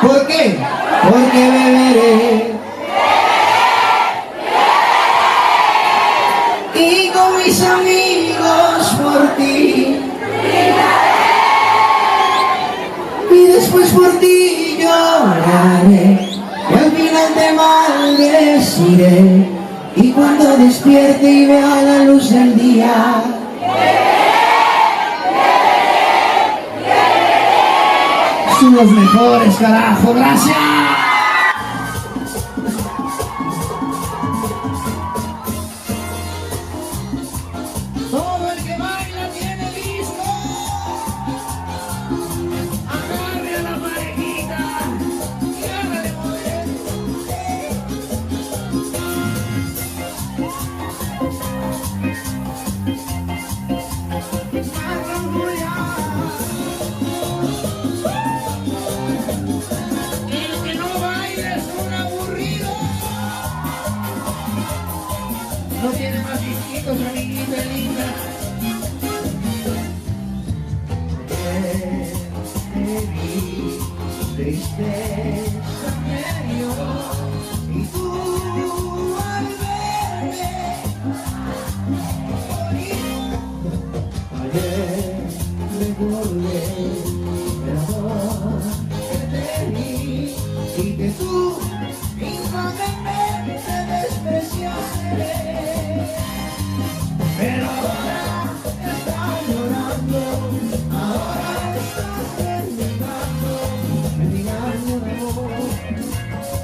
¿Por qué? Porque beberé y con mis amigos por ti y después por ti lloraré y al final te maldeciré y cuando despierte y vea la luz del día son los mejores, carajo, gracias. Todo el que baila tiene listo. Agarre a la parejita y hágale mover. El que no baila es un aburrido. No tiene más disquitos, amiguita linda. Tristeza me dio y tú al verme ayer recordé el amor que te di y que tú infamemente despreciaste, pero ahora estás llorando, ahora estás mendigando de amor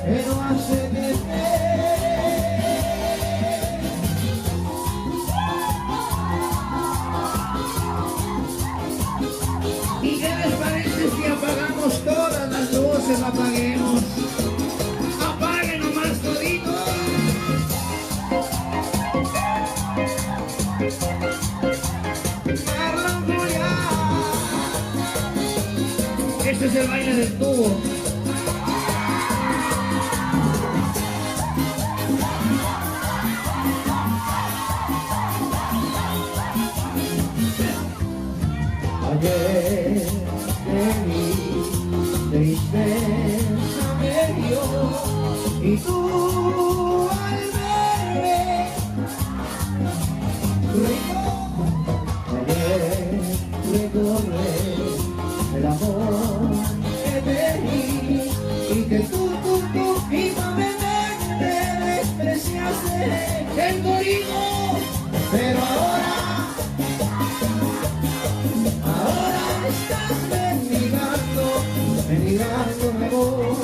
que no hace de ¿Y qué les parece si apagamos todas las luces? Apaguemos. Apaguen nomás todito. Marlon Julián. Este es el baile del tubo. Ayer de mi tristeza me dio y tú al verme ayer recordé el amor que te di y que tú infamemente despreciaste el gorilo, pero ahora estás mendigando mi amor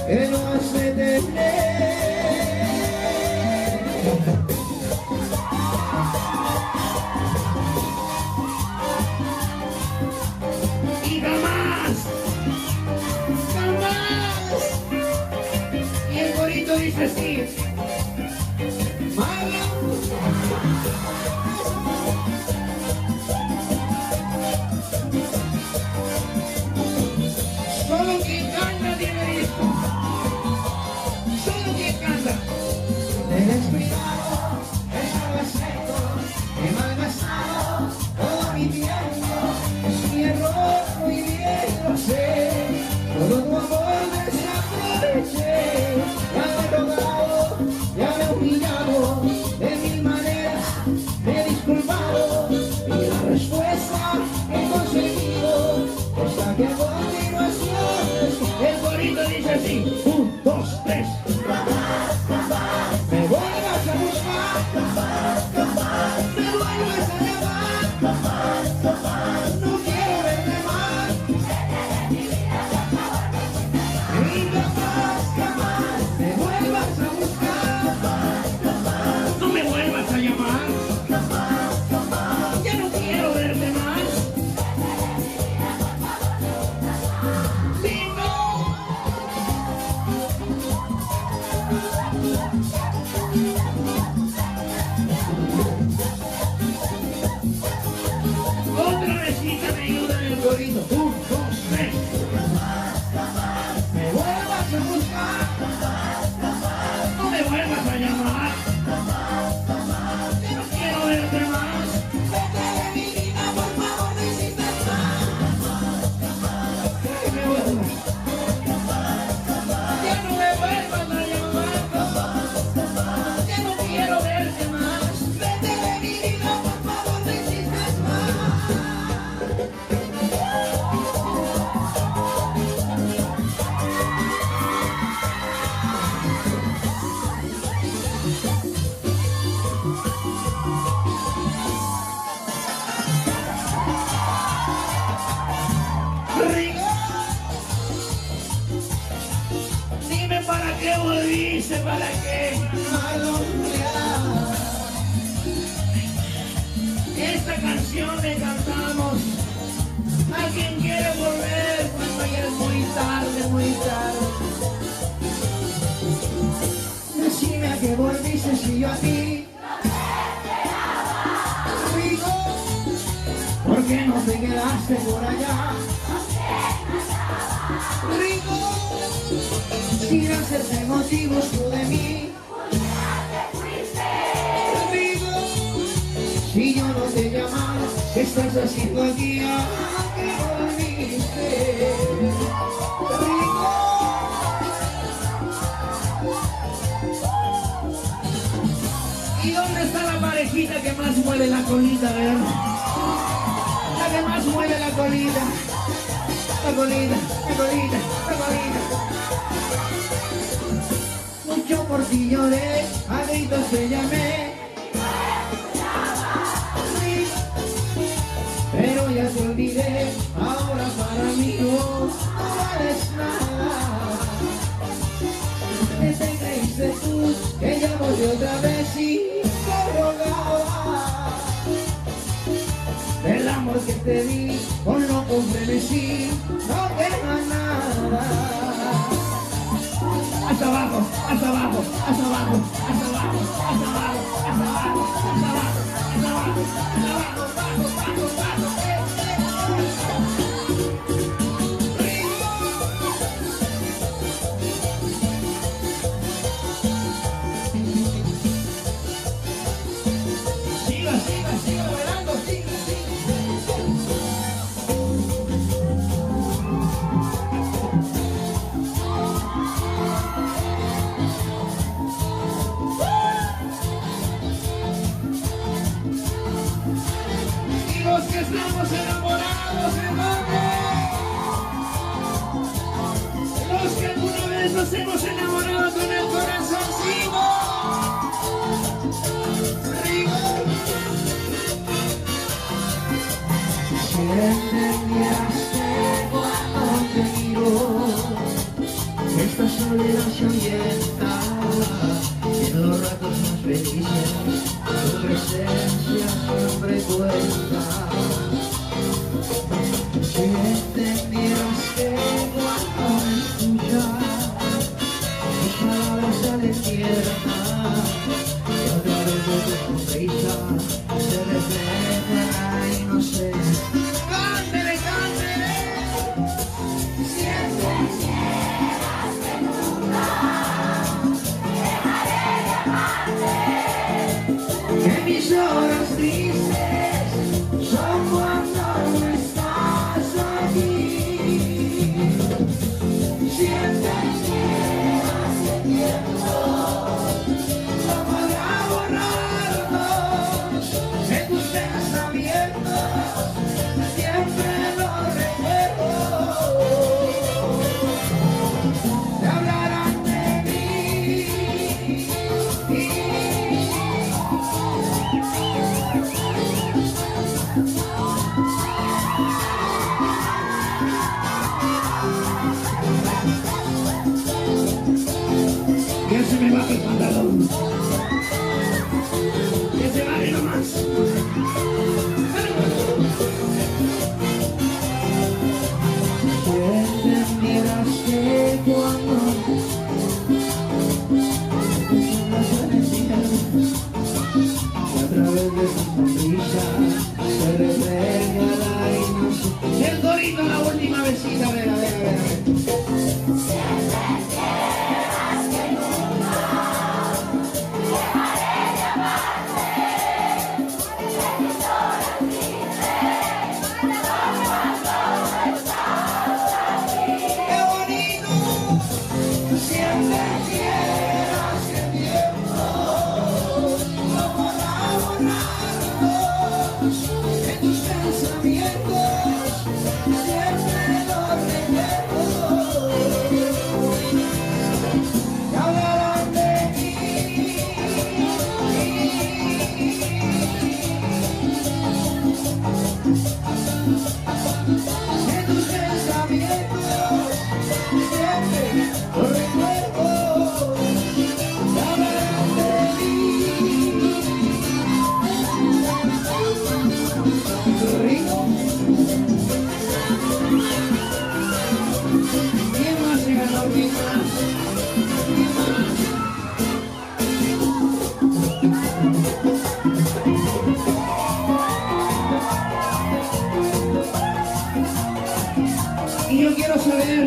que no hace de y jamás y el gorito dice así solo quien canta tiene disco, solo quien canta. He descuidado, estaba seco, he malgastado todo mi tiempo, es mi error, muy bien lo sé, todo tu amor desaproveché, ya me he tocado, ya me he humillado, de mil maneras me he disculpado, y la respuesta que he conseguido es la que a continuación el gorito dice así, 1, 2, 3. Me vuelvas a buscar, me vuelvas a llamar, no quiero verte más. Y jamás me vuelvas a buscar, gritar. Decime a qué volviste si yo a ti. Rico, ¿por qué no te quedaste por allá? Rico, sin hacerte motivos tú de mí. Rico, si yo no te llamaba, ¿qué estás haciendo aquí? ¿Qué volviste? Rico. ¿Y dónde está la parejita que más mueve la colita, ver? La que más mueve la colita. La colita, la colita, la colita. Mucho por ti lloré, a gritos te llamé. Pero ya te olvidé, ahora para mí no vales nada. Te creíste tú que ya volví otra vez y te rogaba. El amor que te di, con loco frenesí, no queda nada. Hasta abajo, hasta abajo, hasta abajo, hasta abajo, hasta abajo, hasta abajo, hasta abajo, hasta abajo, hasta abajo, bajo, bajo, bajo. Siga, siga, siga bailando, siga, siga. Y los que estamos enamorados, hermano, los que alguna vez nos hemos enamorado con el corazoncito. Si entendieras cuando te miro, esta soledad se ahuyenta en los ratos más felices, tu presencia siempre cuenta. Si entendieras que cuando me escuchas, tus palabras salen tiernas y a través de tu sonrisa se refleja la inocencia. ¡Cántele, cántele! Si entendieras que nunca dejaré de amarte, que mis horas tristes son cuando no estás aquí. Si entendieras que tiempo no podrá borrarnos de tus pensamientos, siempre lo recuerdo. Te hablarán de mí.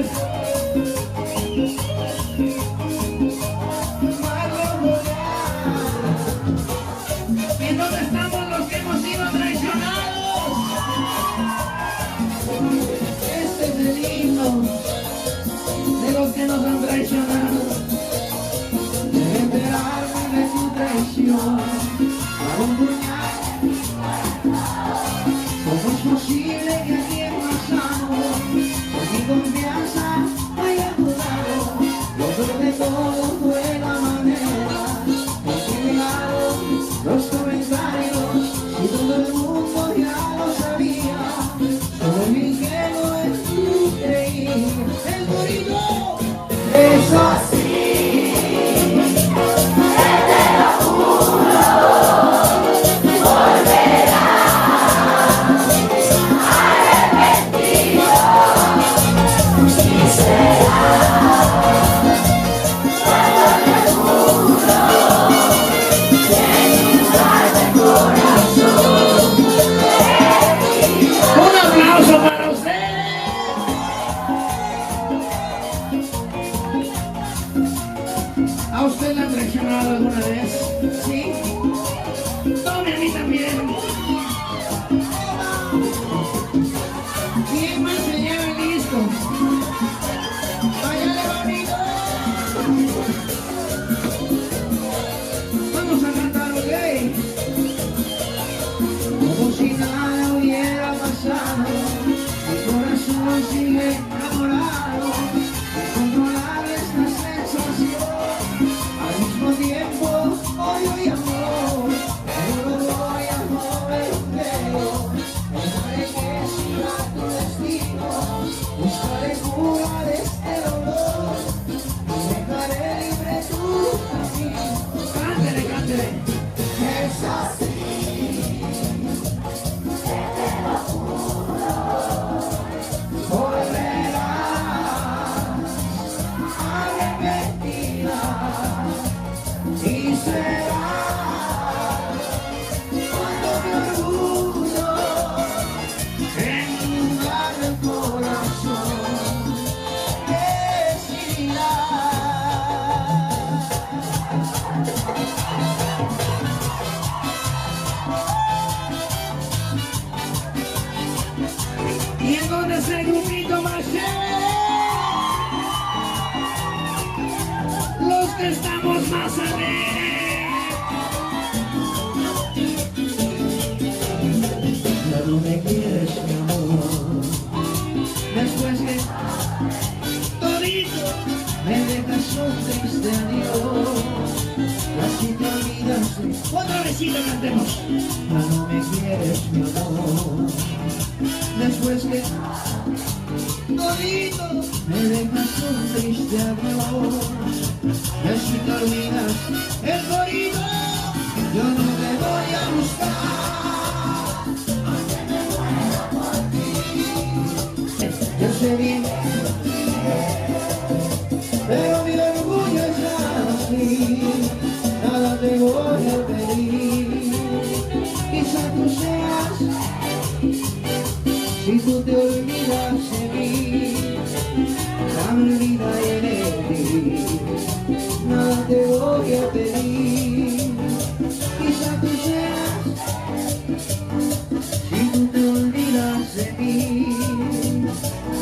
¿Y dónde estamos los que hemos sido traicionados? Este es el himno de los que nos han traicionado. Debe enterarme de tu traición. A un puñal. ¿Cómo es posible que aquí en pasado por mi confianza haya dudado? Lo peor de todo fue la manera en que llegaron los comentarios y todo el mundo ya lo sabía. Soy ingenuo en tu creí. El bonito es así. ¿A usted le han traicionado alguna vez? ¿Sí? Tome a mí también. ¿Quién más se lleva el disco? ¡Váyale bonito! Vamos a cantar, ¿ok? Como si nada hubiera pasado. Mi corazón sigue enamorado. Controlar esta sensación. Al mismo tiempo, odio y amor, pero no voy a mover un dedo. Dejaré que siga tu destino, buscaré cura de este dolor y dejaré libre tu camino. Cántele, cántele. Es así. Te lo juro. Volverás arrepentida. Y será cuando mi orgullo inunda el corazón decidirá. ¿Y en dónde es el grupito más chévere? Los que estamos más alegres. Ya no me quieres, mi amor. Después que todito me dejas un triste adiós. Así te olvidas. Otra besita cantemos. Ya no me quieres, mi amor. Después que todito me dejas un triste adiós. Y así te olvidas el corito. Yo no te voy a buscar, aunque me muero por ti. Yo sé bien, pero mi orgullo es así. Nada te voy a pedir. Quizá tú seas, si tú te olvidas de mí, ya me olvidaré de ti. Nada te voy a pedir. Quizá tú seas, si tú te olvidas de mí,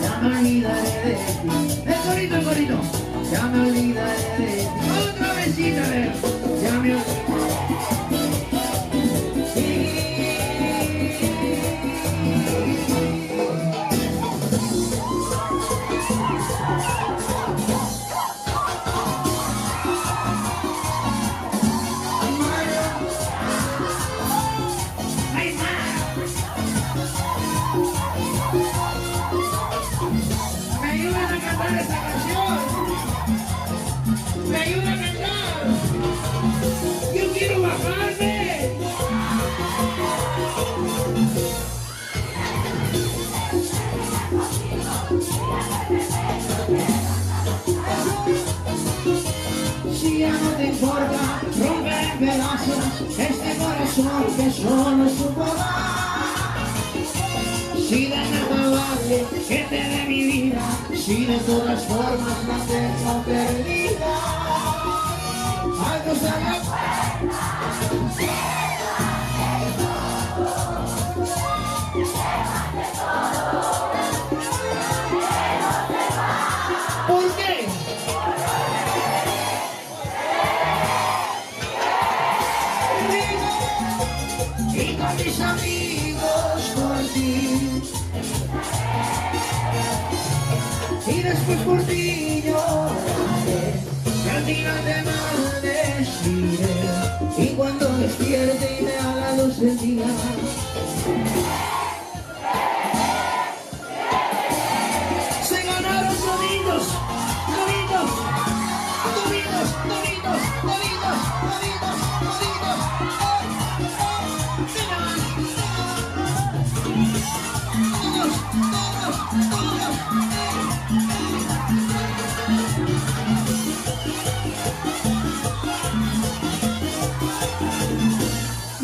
ya me olvidaré de ti. El corito, ya me olvidaré de ti. Otra besita, a ver, ya me olvidaré. ¿Me ayudan a cantar esta canción? ¿Me ayudan a cantar? ¡Yo quiero bajarme! Si ya no te importa romper en pedazos este corazón que solo supo dar. Si de nada vale que te dé mi vida, Si de todas formas la tengo perdida, algo sale. ¿Por qué? Y con mis amigos por ti, y después por ti lloraré, y al final te maldeciré, y cuando despierte y vea la luz del día, se ganaron toditos, toditos, toditos, toditos, toditos, toditos, toditos.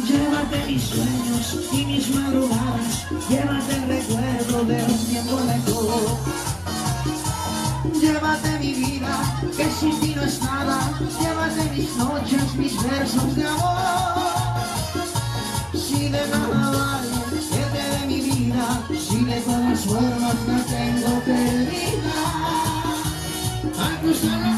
Llévate mis sueños y mis madrugadas, llévate el recuerdo de un tiempo lejos. Llévate mi vida, que sin ti no es nada, llévate mis noches, mis versos de amor. Si de nada vale que te dé mi vida, si de todas formas la tengo perdida, al cruzarla.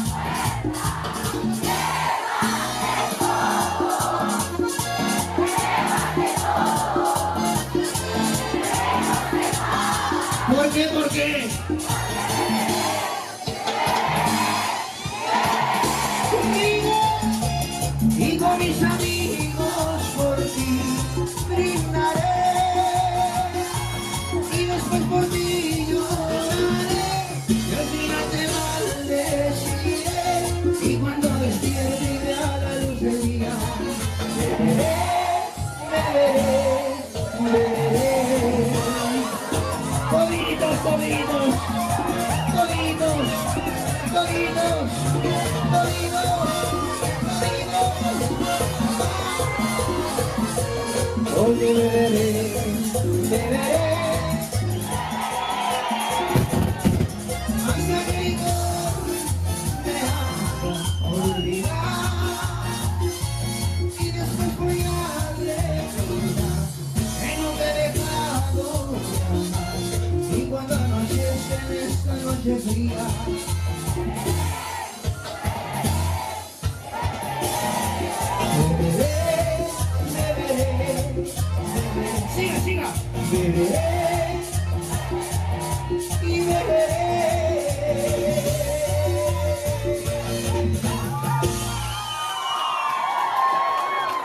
¿Por qué? ¿Por qué? Conmigo y con mis amigos por ti brindaré, y después por ti lloraré, y al final te maldeciré, y cuando despierte y vea la luz del día, beberé, beberé, beberé. Toditos, toditos, toditos, toditos, toditos, toditos. Hoy beberé, beberé. Hasta que mi corazón me haga olvidar, y después voy a recordar que no te he dejado de amar. Y cuando anochece en esta noche fría, beberé, beberé, beberé. Siga, siga. Beberé y beberé.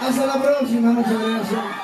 Hasta la próxima, muchas gracias.